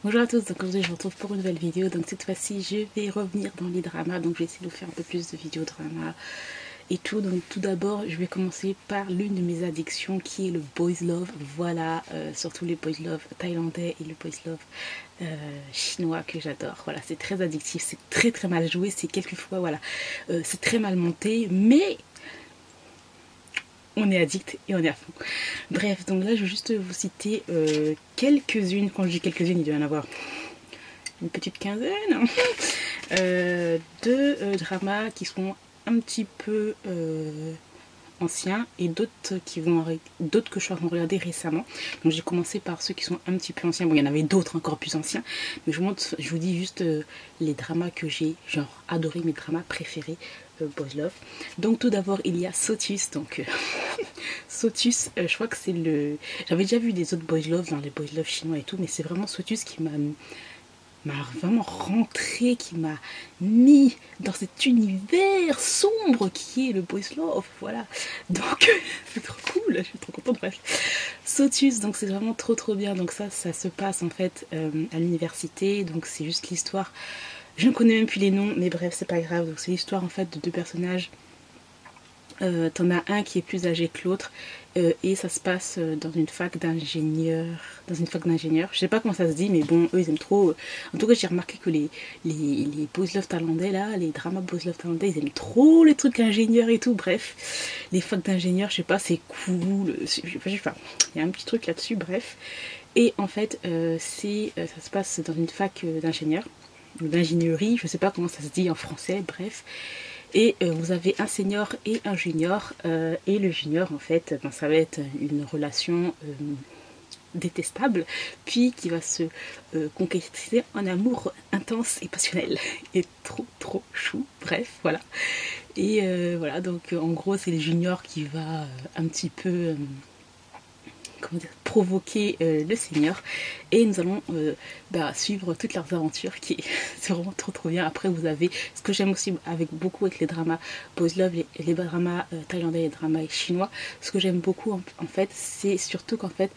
Bonjour à tous, donc aujourd'hui je vous retrouve pour une nouvelle vidéo. Donc cette fois-ci je vais revenir dans les dramas, donc je vais essayer de vous faire un peu plus de vidéos drama et tout. Donc tout d'abord je vais commencer par l'une de mes addictions qui est le boys love. Voilà, surtout les boys love thaïlandais et le boys love chinois que j'adore. Voilà, c'est très addictif, c'est très mal joué, c'est quelquefois voilà, c'est très mal monté, mais on est addict et on est à fond. Bref, donc là je vais juste vous citer quelques-unes. Quand je dis quelques-unes, il doit y en avoir une petite quinzaine de dramas qui sont un petit peu anciens et d'autres que je suis en train de regarder récemment. Donc j'ai commencé par ceux qui sont un petit peu anciens. Bon, il y en avait d'autres encore plus anciens, mais je vous dis juste les dramas que j'ai genre adoré, mes dramas préférés. Boys Love. Donc tout d'abord il y a Sotus. Donc Sotus, je crois que c'est le... J'avais déjà vu des autres Boys Love dans les Boys Love chinois et tout, mais c'est vraiment Sotus qui m'a vraiment rentré, qui m'a mis dans cet univers sombre qui est le Boys Love, voilà. Donc c'est trop cool, je suis trop contente. Bref, Sotus, donc c'est vraiment trop bien. Donc ça se passe en fait à l'université, donc c'est juste l'histoire. Je ne connais même plus les noms, mais bref, c'est pas grave. Donc c'est l'histoire en fait de deux personnages. T'en as un qui est plus âgé que l'autre et ça se passe dans une fac d'ingénieurs. Je sais pas comment ça se dit, mais bon, eux ils aiment trop. En tout cas, j'ai remarqué que les boys love thaïlandais là, les dramas boys love thaïlandais, ils aiment trop les trucs ingénieurs et tout. Bref, les facs d'ingénieurs, je sais pas, c'est cool. Enfin, il y a un petit truc là-dessus, bref. Et en fait, ça se passe dans une fac d'ingénieurs, d'ingénierie, je sais pas comment ça se dit en français, bref. Et vous avez un senior et un junior. Et le junior, en fait, ben, ça va être une relation détestable, puis qui va se concrétiser en amour intense et passionnel. Et trop chou, bref, voilà. Et voilà, donc en gros, c'est le junior qui va un petit peu... comment dire, provoquer le seigneur, et nous allons suivre toutes leurs aventures qui c'est vraiment trop bien. Après vous avez ce que j'aime aussi beaucoup avec les dramas boys love, les dramas thaïlandais et les dramas chinois, ce que j'aime beaucoup en fait c'est surtout qu'en fait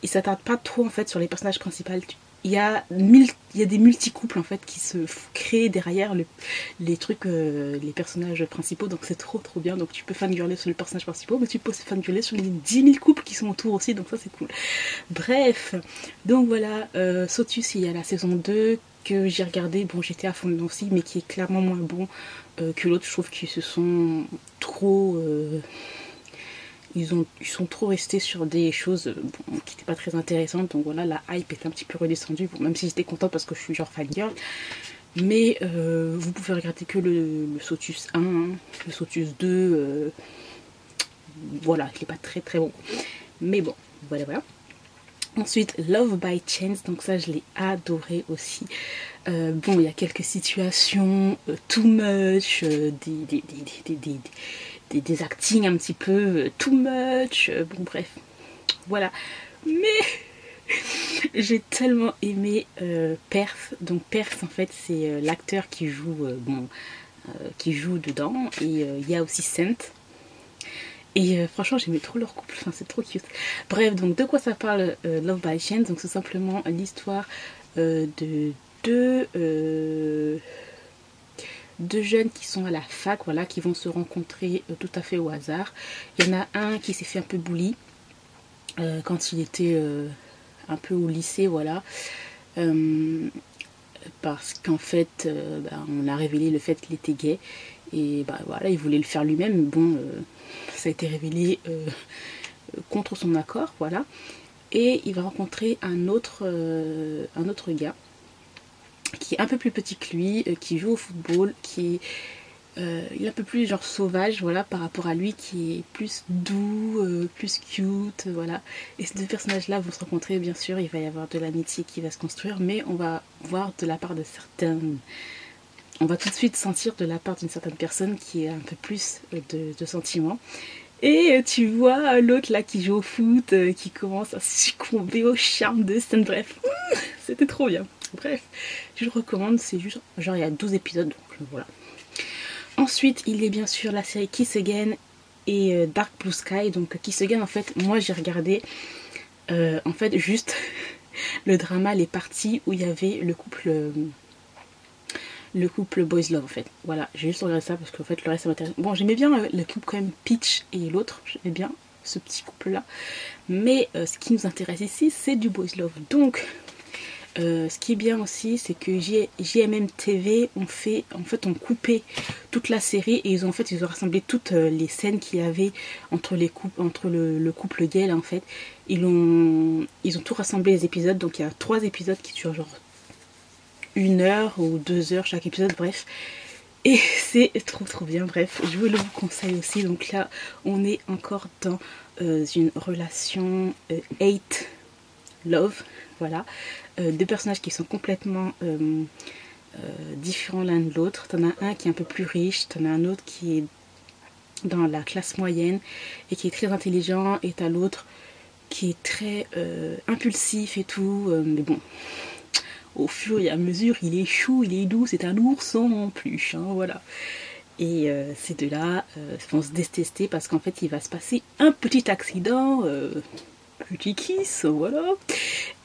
il s'attarde pas trop en fait sur les personnages principaux. Il y a des multi-couples en fait qui se créent derrière les trucs, les personnages principaux, donc c'est trop bien. Donc tu peux fangirler sur les personnages principaux, mais tu peux aussi fangirler sur les 10 000 couples qui sont autour aussi, donc ça c'est cool. Bref, donc voilà, Sotus, il y a la saison 2 que j'ai regardé, bon j'étais à fond dedans aussi, mais qui est clairement moins bon que l'autre. Je trouve qu'ils se sont trop... ils sont trop restés sur des choses qui n'étaient pas très intéressantes. Donc voilà, la hype est un petit peu redescendue. Bon, même si j'étais contente parce que je suis genre fangirl. Mais vous pouvez regarder que le Sotus 1, hein, le Sotus 2. Voilà, il n'est pas très bon. Mais bon, voilà. Ensuite, Love by Chance, donc ça je l'ai adoré aussi. Bon, il y a quelques situations too much, des actings un petit peu too much, bon bref, voilà. Mais j'ai tellement aimé Perth. Donc Perth en fait c'est l'acteur qui joue qui joue dedans, et il y a aussi Saint. Et franchement j'aimais trop leur couple, enfin c'est trop cute. Bref, donc de quoi ça parle Love by Chance? Donc c'est simplement l'histoire de deux jeunes qui sont à la fac, voilà, qui vont se rencontrer tout à fait au hasard. Il y en a un qui s'est fait un peu bully quand il était un peu au lycée, voilà. Parce qu'en fait, on a révélé le fait qu'il était gay. Et voilà, il voulait le faire lui-même, mais bon, ça a été révélé contre son accord, voilà. Et il va rencontrer un autre gars qui est un peu plus petit que lui, qui joue au football, qui il est un peu plus genre sauvage, voilà, par rapport à lui qui est plus doux, plus cute, voilà. Et ces deux personnages-là vont se rencontrer, bien sûr, il va y avoir de l'amitié qui va se construire, mais on va voir de la part de certaines... On va tout de suite sentir de la part d'une certaine personne qui a un peu plus de sentiments. Et tu vois l'autre là qui joue au foot, qui commence à succomber au charme de Stan. Bref, c'était trop bien. Bref, je le recommande, c'est juste, genre il y a 12 épisodes, donc voilà. Ensuite, il y a bien sûr la série Kiss Again. et Dark Blue Sky, donc Kisogen. En fait, moi j'ai regardé en fait juste le drama, les parties où il y avait le couple Boys Love en fait. Voilà, j'ai juste regardé ça parce qu'en fait le reste ça m'intéresse. Bon, j'aimais bien le couple quand même, Peach et l'autre, j'aimais bien ce petit couple là. Mais ce qui nous intéresse ici, c'est du Boys Love. Donc ce qui est bien aussi, c'est que JMM TV ont coupé toute la série et ils ont rassemblé toutes les scènes qu'il y avait entre le couple gay là, en fait. Ils ont tout rassemblé les épisodes, donc il y a 3 épisodes qui durent genre 1 heure ou 2 heures chaque épisode, bref. Et c'est trop bien, bref, je vous le conseille aussi. Donc là, on est encore dans une relation hate love, voilà. 2 personnages qui sont complètement différents l'un de l'autre. T'en as un qui est un peu plus riche, t'en as un autre qui est dans la classe moyenne et qui est très intelligent, et t'as l'autre qui est très impulsif et tout, mais bon, au fur et à mesure, il est chou, il est doux, c'est un ourson en peluche, hein, voilà. Et ces deux-là vont se détester parce qu'en fait, il va se passer un petit accident, petit kiss, voilà.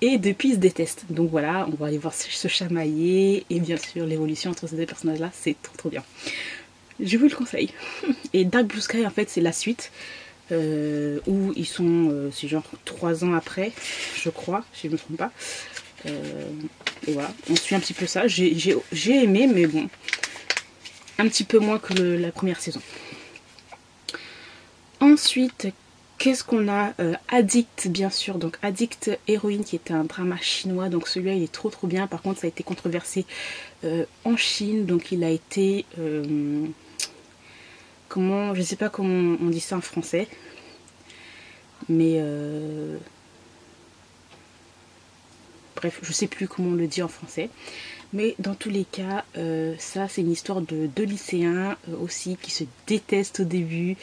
Et depuis, ils se détestent. Donc voilà, on va aller voir se chamailler. Et bien sûr, l'évolution entre ces 2 personnages-là, c'est trop bien. Je vous le conseille. Et Dark Blue Sky, en fait, c'est la suite. Où ils sont, c'est genre 3 ans après, je crois, si je ne me trompe pas. Et voilà, on suit un petit peu ça. J'ai aimé, mais bon, un petit peu moins que la première saison. Ensuite, qu'est-ce qu'on a? Addict, bien sûr. Donc Addict Héroïne, qui est un drama chinois. Donc celui-là, il est trop bien. Par contre, ça a été controversé en Chine. Donc il a été... je sais pas comment on dit ça en français. Mais... bref, je sais plus comment on le dit en français. Mais dans tous les cas, ça c'est une histoire de 2 lycéens aussi qui se détestent au début.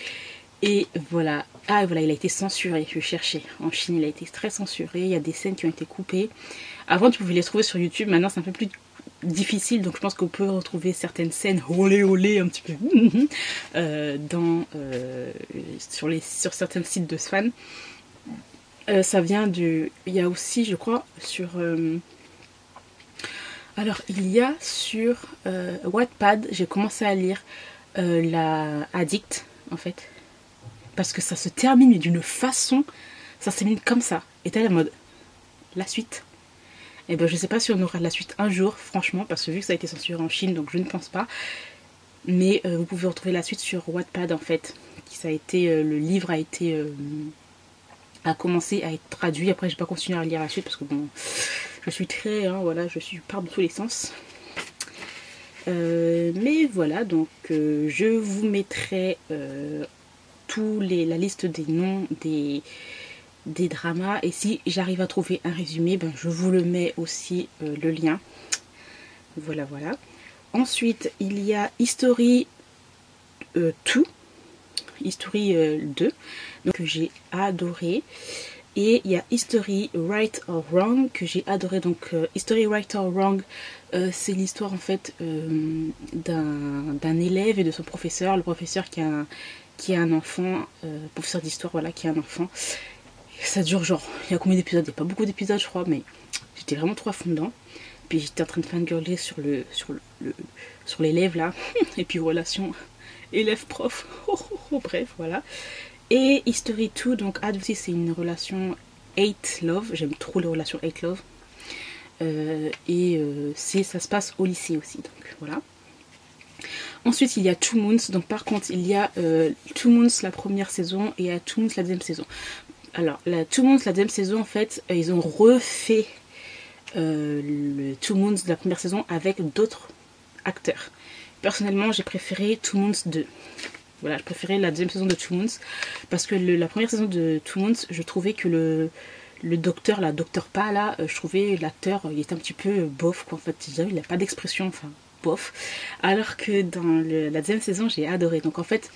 Et voilà. Ah voilà, il a été censuré, je cherchais. En Chine, il a été très censuré. Il y a des scènes qui ont été coupées. Avant, tu pouvais les trouver sur YouTube. Maintenant, c'est un peu plus difficile. Donc, je pense qu'on peut retrouver certaines scènes olé un petit peu sur certains sites de fans. Ça vient du... Il y a aussi, je crois, sur... Alors, il y a sur Wattpad, j'ai commencé à lire la Addict, en fait. Parce que ça se termine d'une façon... Ça se termine comme ça. Et t'es la mode... La suite. Et ben, je sais pas si on aura la suite un jour, franchement. Parce que vu que ça a été censuré en Chine, donc je ne pense pas. Mais vous pouvez retrouver la suite sur Wattpad, en fait. Le livre a commencé à être traduit. Après, j'ai pas continué à lire la suite parce que bon, je suis très, voilà, je suis par de tous les sens. Mais voilà, donc je vous mettrai la liste des noms des dramas, et si j'arrive à trouver un résumé, ben je vous le mets aussi le lien. Voilà. Ensuite, il y a History 2. History 2, donc que j'ai adoré. Et il y a History Right or Wrong que j'ai adoré. Donc History Right or Wrong, c'est l'histoire en fait d'un élève et de son professeur. Le professeur qui a un enfant, professeur d'histoire, voilà, qui a un enfant. Ça dure genre, il y a combien d'épisodes? Il n'y a pas beaucoup d'épisodes, je crois, mais j'étais vraiment trop à fond dedans. Puis j'étais en train de fangirler sur l'élève là. Et puis relation élève-prof. Bref, voilà. Et History 2, donc aussi c'est une relation hate-love. J'aime trop les relations hate-love. Ça se passe au lycée aussi, donc voilà. Ensuite, il y a Two Moons. Donc par contre, il y a Two Moons la première saison et il y a Two Moons la deuxième saison. Alors, Two Moons la deuxième saison, en fait, ils ont refait le Two Moons de la première saison avec d'autres acteurs. Personnellement, j'ai préféré Two Moons 2. Voilà, je préférais la deuxième saison de Two Moons parce que la première saison de Two Moons, je trouvais que le docteur, docteur Pa là, je trouvais l'acteur, il était un petit peu bof quoi, en fait, il n'a pas d'expression, enfin bof. Alors que dans la deuxième saison, j'ai adoré. Donc en fait,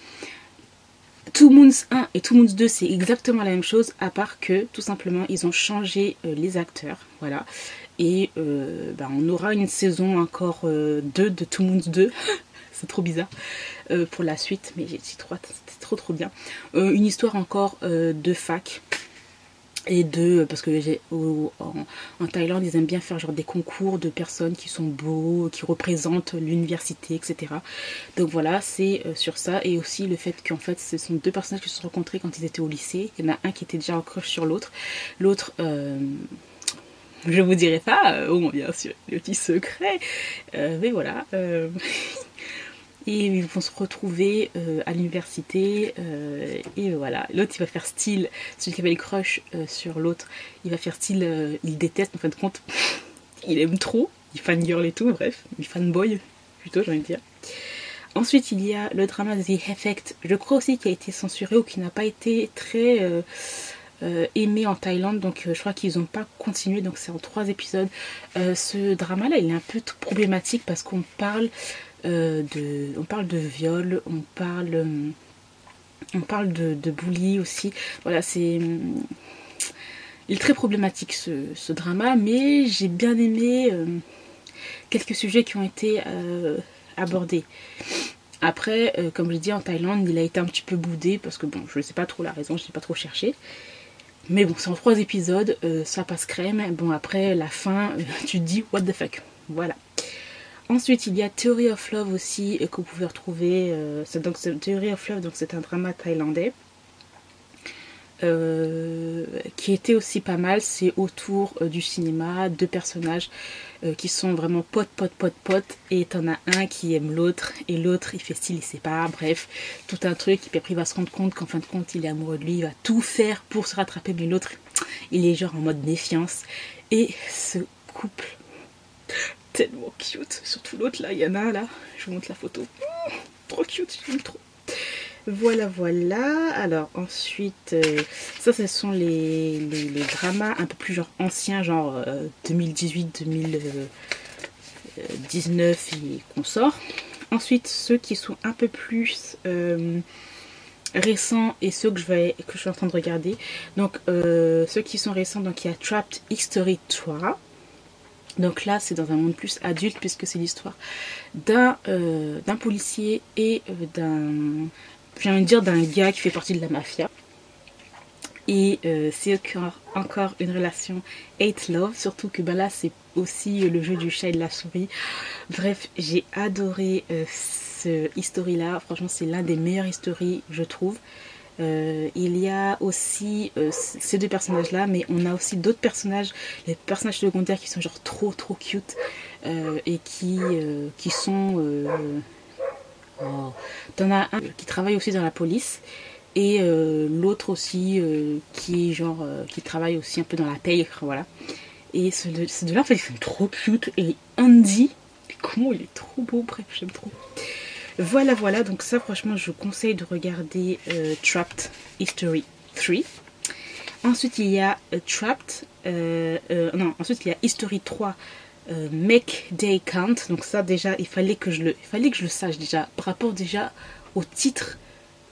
Two Moons 1 et Two Moons 2 c'est exactement la même chose, à part que tout simplement ils ont changé les acteurs, voilà. Et on aura une saison encore 2 de Two Moons 2, c'est trop bizarre, pour la suite, mais j'ai trop hâte, c'était trop bien. Une histoire encore de fac. Et parce que en Thaïlande ils aiment bien faire genre des concours de personnes qui sont beaux, qui représentent l'université, etc. Donc voilà, c'est sur ça. Et aussi le fait qu'en fait ce sont deux personnages qui se sont rencontrés quand ils étaient au lycée. Il y en a un qui était déjà en crush sur l'autre. L'autre, je vous dirai pas, oh bien sûr, le petit secret, mais voilà. Et ils vont se retrouver à l'université et voilà. L'autre il va faire style, celui qui avait le crush sur l'autre, il va faire style, il déteste en fin de compte, il aime trop, il fangirl et tout, bref, il fanboy plutôt j'ai envie de dire. Ensuite il y a le drama The Effect, je crois aussi qui a été censuré ou qui n'a pas été très aimé en Thaïlande, donc je crois qu'ils n'ont pas continué, donc c'est en 3 épisodes. Ce drama là il est un peu problématique parce qu'on parle on parle de viol, on parle de bully aussi. Voilà, il est très problématique ce drama, mais j'ai bien aimé quelques sujets qui ont été abordés. Après, comme je dis, en Thaïlande, il a été un petit peu boudé parce que bon, je ne sais pas trop la raison, je n'ai pas trop cherché. Mais bon, c'est en 3 épisodes, ça passe crème. Bon, après, la fin, tu te dis, what the fuck. Voilà. Ensuite, il y a Theory of Love aussi, que vous pouvez retrouver. Theory of Love, donc c'est un drama thaïlandais. Qui était aussi pas mal. C'est autour du cinéma, 2 personnages qui sont vraiment potes. Et t'en as un qui aime l'autre, et l'autre il fait style, il sait pas. Bref, tout un truc. Et puis après, il va se rendre compte qu'en fin de compte, il est amoureux de lui. Il va tout faire pour se rattraper, mais l'autre, il est genre en mode méfiance. Et ce couple tellement cute, surtout l'autre là, il y en a un là, je vous montre la photo, trop cute, j'aime trop. Voilà, alors ensuite, ça ce sont les dramas un peu plus genre anciens, genre 2018, 2019 et consorts. Ensuite, ceux qui sont un peu plus récents et ceux que je suis en train de regarder. Donc, ceux qui sont récents, donc il y a Trapped History 3. Donc là, c'est dans un monde plus adulte puisque c'est l'histoire d'un policier et d'un gars qui fait partie de la mafia. Et c'est encore une relation hate love, surtout que là c'est aussi le jeu du chat et de la souris. Bref, j'ai adoré ce history là, franchement c'est l'un des meilleurs history je trouve. Il y a aussi ces 2 personnages là, mais on a aussi d'autres personnages, les personnages secondaires qui sont genre trop cute et qui sont t'en as un qui travaille aussi dans la police et l'autre aussi qui est genre qui travaille aussi un peu dans la paye, voilà. Et ces deux là en fait ils sont trop cute, et Andy, comment il est trop beau, bref j'aime trop. Voilà, donc ça franchement je conseille de regarder Trapped History 3. Ensuite il y a ensuite il y a History 3 Make Day Count. Donc ça déjà il fallait que je le sache déjà par rapport déjà au titre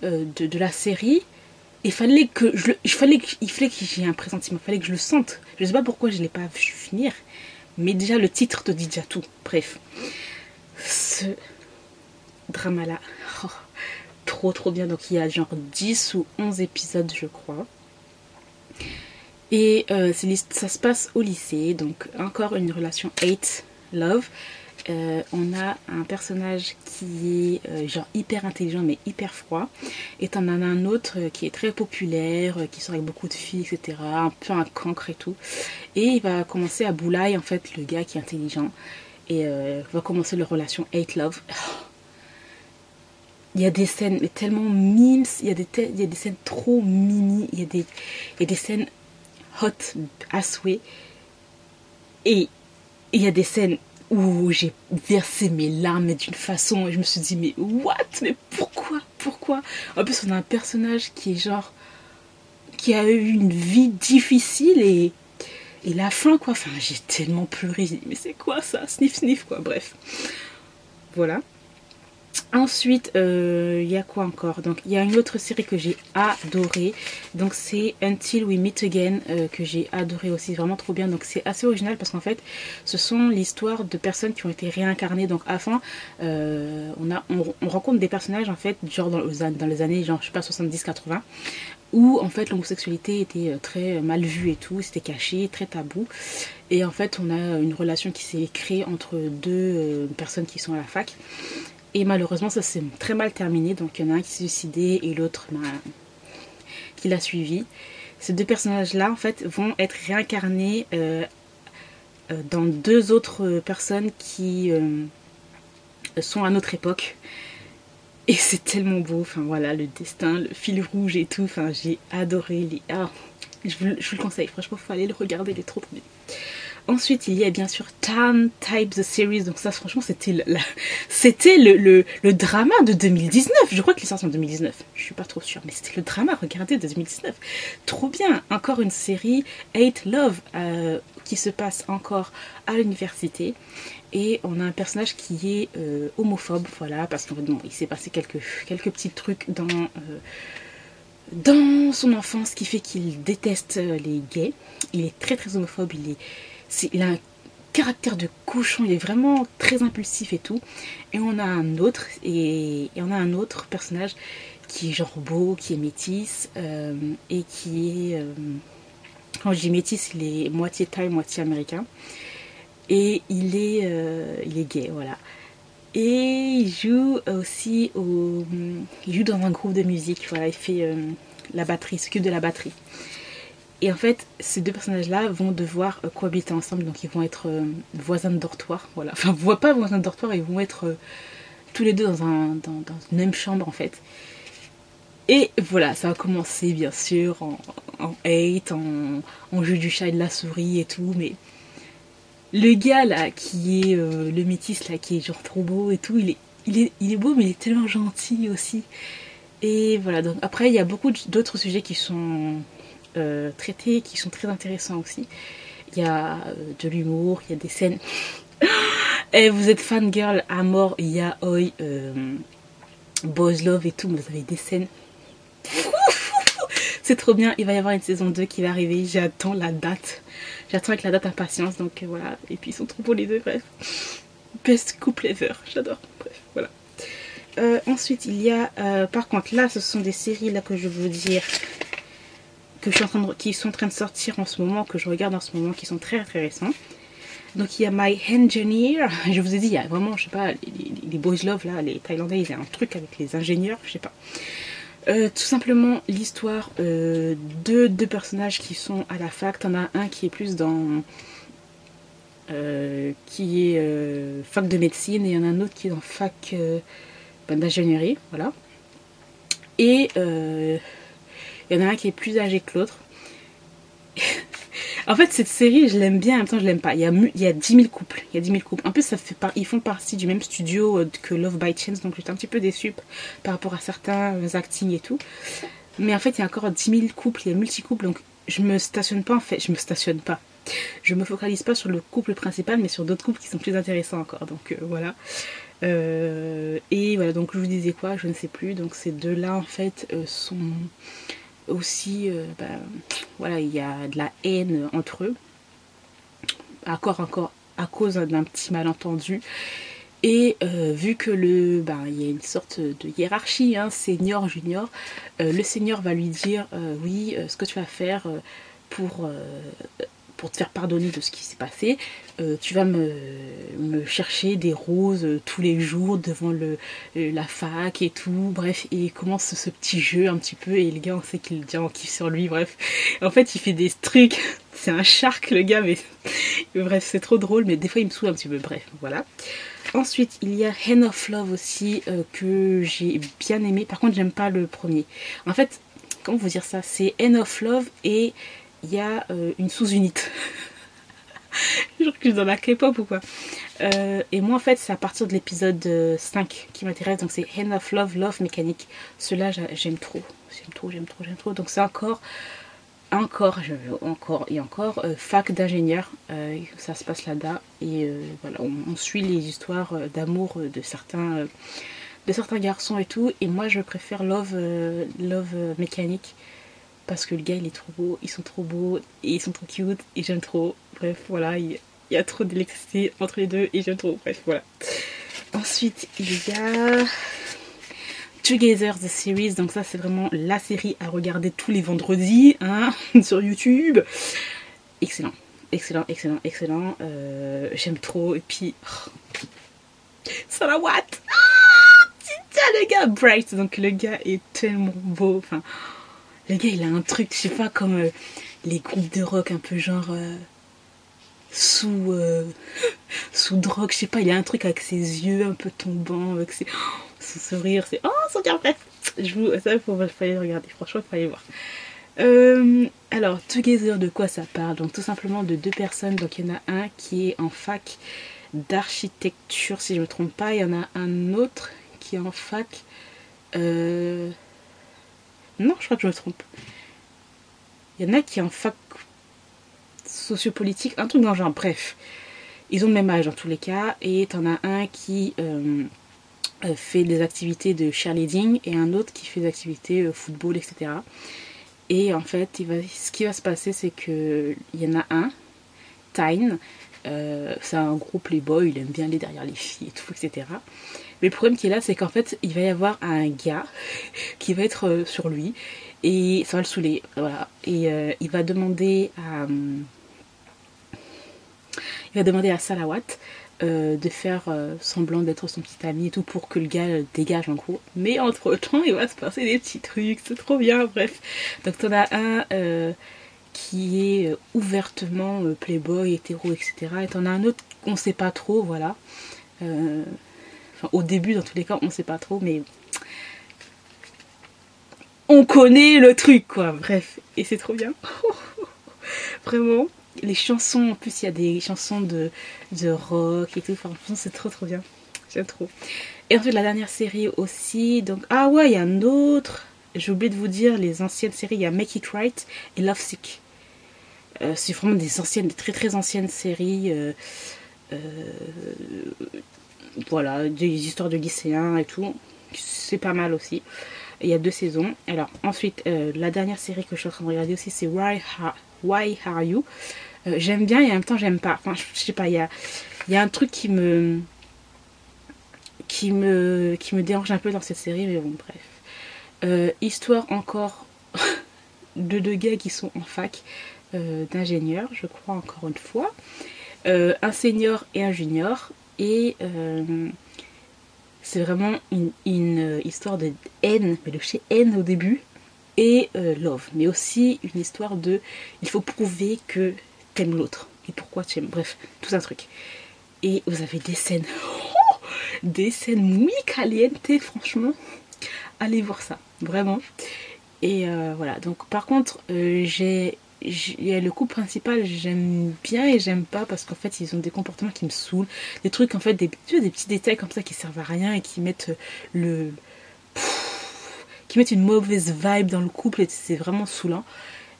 de la série. Il fallait que j'ai un pressentiment, il fallait que je le sente. Je sais pas pourquoi je l'ai pas vu finir, mais déjà le titre te dit déjà tout. Bref, ce drama là, trop bien. Donc il y a genre 10 ou 11 épisodes je crois. Et ça se passe au lycée, donc encore une relation hate love. On a un personnage qui est genre hyper intelligent mais hyper froid, et t'en as un autre qui est très populaire, qui sort avec beaucoup de filles, etc., un peu un cancre et tout, et il va commencer à boulailler en fait le gars qui est intelligent, et va commencer leur relation hate love. Il y a des scènes mais tellement memes, il y a des scènes trop mini, il y a des scènes hot à souhait, et il y a des scènes où j'ai versé mes larmes d'une façon, et je me suis dit mais what, mais pourquoi. En plus on a un personnage qui est genre qui a eu une vie difficile, et la fin quoi, enfin j'ai tellement pleuré, j'ai dit mais c'est quoi ça, sniff quoi, bref, voilà. Ensuite, il y a quoi encore? Donc, il y a une autre série que j'ai adorée. Donc, c'est Until We Meet Again, que j'ai adoré aussi, vraiment trop bien. Donc, c'est assez original parce qu'en fait, ce sont l'histoire de personnes qui ont été réincarnées. Donc, avant, on rencontre des personnages, en fait, genre dans les années, genre, je sais pas, 70-80, où, en fait, l'homosexualité était très mal vue et tout, c'était caché, très tabou. Et en fait, on a une relation qui s'est créée entre deux personnes qui sont à la fac. Et malheureusement, ça s'est très mal terminé. Donc, il y en a un qui s'est suicidé et l'autre qui l'a suivi. Ces deux personnages-là, en fait, vont être réincarnés dans deux autres personnes qui sont à notre époque. Et c'est tellement beau. Enfin, voilà, le destin, le fil rouge et tout. Enfin, j'ai adoré les... Ah, je vous le conseille. Franchement, il faut aller le regarder. Il est trop bien. Ensuite, il y a bien sûr Tan Type The Series. Donc ça, franchement, c'était le drama de 2019. Je crois qu'il est sorti en 2019. Je suis pas trop sûre, mais c'était le drama, regardez, de 2019. Trop bien. Encore une série, Hate Love, qui se passe encore à l'université. Et on a un personnage qui est homophobe, voilà, parce qu'en fait, bon, il s'est passé quelques petits trucs dans son enfance qui fait qu'il déteste les gays. Il est très très homophobe, il a un caractère de cochon, il est vraiment très impulsif et tout. Et on a un autre personnage qui est genre beau, qui est métis et qui est quand je dis métis, il est moitié thaï, moitié américain. Et il est gay, voilà. Et il joue aussi il joue dans un groupe de musique, voilà, il fait la batterie, il s'occupe de la batterie. Et en fait, ces deux personnages-là vont devoir cohabiter ensemble, donc ils vont être voisins de dortoir, voilà. Enfin, pas voisins de dortoir, ils vont être tous les deux dans une même chambre, en fait. Et voilà, ça a commencé, bien sûr, en hate, en jeu du chat et de la souris et tout, mais le gars, là, qui est le métis, là, qui est genre trop beau et tout, il est beau, mais il est tellement gentil aussi. Et voilà, donc après, il y a beaucoup d'autres sujets qui sont traités, qui sont très intéressants aussi. Il y a de l'humour, il y a des scènes. Et vous êtes fangirl à mort, yaoi, boys love et tout, mais vous avez des scènes. C'est trop bien, il va y avoir une saison 2 qui va arriver, j'attends la date. J'attends avec la date impatience, donc voilà. Et puis ils sont trop beaux les deux, bref. Best couple ever, j'adore. Bref, voilà. Ensuite, il y a... par contre, là, ce sont des séries là que je veux dire... qui sont en train de sortir en ce moment, que je regarde en ce moment, qui sont très très récents. Donc il y a My Engineer. Je vous ai dit, il y a vraiment, je sais pas, les boys love là, les Thaïlandais, ils ont un truc avec les ingénieurs, je sais pas. Tout simplement l'histoire de deux personnages qui sont à la fac. T'en as un qui est plus dans... qui est fac de médecine, et il y en a un autre qui est dans fac d'ingénierie, voilà. Et il y en a un qui est plus âgé que l'autre. En fait, cette série, je l'aime bien, en même temps, je l'aime pas. Il y a 10 000 couples. Il y a 10 000 couples. En plus, ils font partie du même studio que Love by Chance, donc j'étais un petit peu déçue par rapport à certains acting et tout. Mais en fait, il y a encore 10 000 couples, il y a multi-couples, donc je me stationne pas, en fait. Je me focalise pas sur le couple principal, mais sur d'autres couples qui sont plus intéressants encore. Donc voilà. Et voilà, donc je vous disais quoi, je ne sais plus. Donc ces deux-là, en fait, sont... aussi voilà, il y a de la haine entre eux encore à cause d'un petit malentendu, et vu que il y a une sorte de hiérarchie, hein, senior junior, le senior va lui dire oui, ce que tu vas faire pour te faire pardonner de ce qui s'est passé, tu vas me chercher des roses tous les jours devant la fac et tout, bref, et il commence ce petit jeu un petit peu, et le gars, on sait qu'il devient en kiff sur lui, bref. En fait, il fait des trucs, c'est un shark le gars, mais bref, c'est trop drôle, mais des fois il me saoule un petit peu, bref, voilà. Ensuite, il y a Hand of Love aussi, que j'ai bien aimé, par contre, j'aime pas le premier. En fait, comment vous dire ça, c'est Hand of Love et il y a une sous-unité. Genre que je suis dans la K-pop ou quoi. Et moi en fait c'est à partir de l'épisode 5 qui m'intéresse. Donc c'est Hand of Love, Love Mécanique. Ceux-là j'aime trop. Donc c'est encore fac d'ingénieur. Ça se passe là-bas. Et voilà, on suit les histoires d'amour de certains de certains garçons et tout, et moi je préfère Love Mécanique, parce que le gars il est trop beau, ils sont trop beaux, et ils sont trop cute, et j'aime trop. Bref, voilà, il y a trop d'électricité entre les deux, et j'aime trop. Bref, voilà. Ensuite, il y a Together the Series, donc ça c'est vraiment la série à regarder tous les vendredis, hein, sur YouTube. Excellent, excellent, excellent, excellent. J'aime trop, et puis... Oh, Salawat, le gars Bright, donc le gars est tellement beau, enfin... Le gars, il a un truc, je sais pas, comme les groupes de rock un peu genre sous drogue, je sais pas, il a un truc avec ses yeux un peu tombants, avec son sourire, c'est... Oh, son cœur, bref. Ça, il faut aller regarder, franchement, il faut aller voir. Alors, Together, de quoi ça parle? Donc, tout simplement de deux personnes. Donc, il y en a un qui est en fac d'architecture, si je me trompe pas. Il y en a un autre qui est en fac... Non, je crois que je me trompe. Il y en a qui est en fac sociopolitique, un truc dans le genre, bref. Ils ont le même âge dans tous les cas. Et t'en as un qui fait des activités de cheerleading et un autre qui fait des activités football, etc. Et en fait, ce qui va se passer, c'est qu'il y en a un, Tyne, c'est un gros playboy, il aime bien aller derrière les filles et tout, etc. Mais le problème qui est là, c'est qu'en fait, il va y avoir un gars qui va être sur lui et ça va le saouler, voilà. Et il va demander à Salawat de faire semblant d'être son petit ami et tout pour que le gars dégage en gros. Mais entre temps, il va se passer des petits trucs, c'est trop bien, bref. Donc t'en as un qui est ouvertement playboy, hétéro, etc. Et t'en as un autre qu'on sait pas trop, voilà. Au début, dans tous les cas, on sait pas trop, mais on connaît le truc, quoi. Bref, et c'est trop bien. Vraiment. Les chansons, en plus, il y a des chansons de rock et tout. Enfin, c'est trop trop bien. J'aime trop. Et ensuite, la dernière série aussi. Donc, ah ouais, il y a un autre. J'ai oublié de vous dire les anciennes séries. Il y a Make It Right et Love Sick. C'est vraiment des très très anciennes séries. Voilà, des histoires de lycéens et tout. C'est pas mal aussi. Il y a 2 saisons. Alors ensuite, la dernière série que je suis en train de regarder aussi, c'est Why Are You. J'aime bien et en même temps j'aime pas. Enfin, je sais pas, il y a un truc qui me dérange un peu dans cette série, mais bon, bref. Histoire encore de 2 gars qui sont en fac d'ingénieur, je crois, encore une fois. Un senior et un junior. Et c'est vraiment une histoire de haine, mais de chez haine au début, et love, mais aussi une histoire de il faut prouver que t'aimes l'autre et pourquoi tu aimes, bref, tout un truc. Et vous avez des scènes, des scènes muy caliente, franchement, allez voir ça, vraiment. Et voilà, donc par contre, il y a le couple principal, j'aime bien et j'aime pas parce qu'en fait ils ont des comportements qui me saoulent, des trucs en fait, des petits détails comme ça qui servent à rien et qui mettent qui mettent une mauvaise vibe dans le couple et c'est vraiment saoulant.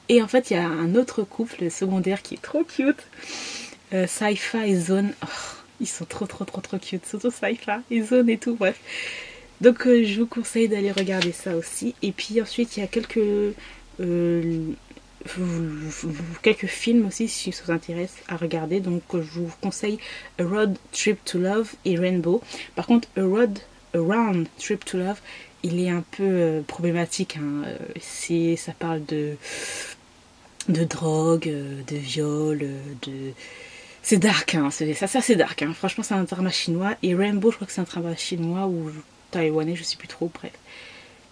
Et en fait il y a un autre couple secondaire qui est trop cute, Saifa et Zone, oh, ils sont trop cute, surtout Saifa et Zone et tout, bref. Donc je vous conseille d'aller regarder ça aussi. Et puis ensuite il y a quelques films aussi si ça vous intéresse à regarder. Donc je vous conseille A Road Trip to Love et Rainbow. Par contre A Round Trip to Love, il est un peu problématique, hein. Ça parle de drogue, de viol, c'est dark, hein. C'est dark, hein. Franchement c'est un drama chinois. Et Rainbow, je crois que c'est un drama chinois ou taïwanais, je sais plus trop, bref,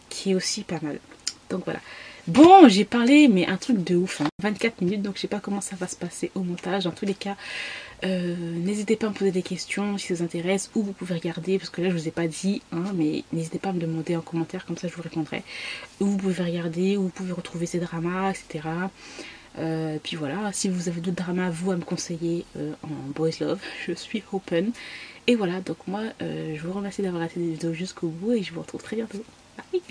qui est aussi pas mal. Donc voilà. Bon, j'ai parlé, mais un truc de ouf, hein. 24 minutes, donc je sais pas comment ça va se passer au montage. Dans tous les cas, n'hésitez pas à me poser des questions si ça vous intéresse, ou vous pouvez regarder, parce que là je vous ai pas dit, hein, mais n'hésitez pas à me demander en commentaire, comme ça je vous répondrai. Ou vous pouvez regarder, ou vous pouvez retrouver ces dramas, etc. Puis voilà, si vous avez d'autres dramas, vous à me conseiller en Boys Love, je suis open. Et voilà, donc moi je vous remercie d'avoir été jusqu'au bout et je vous retrouve très bientôt. Bye.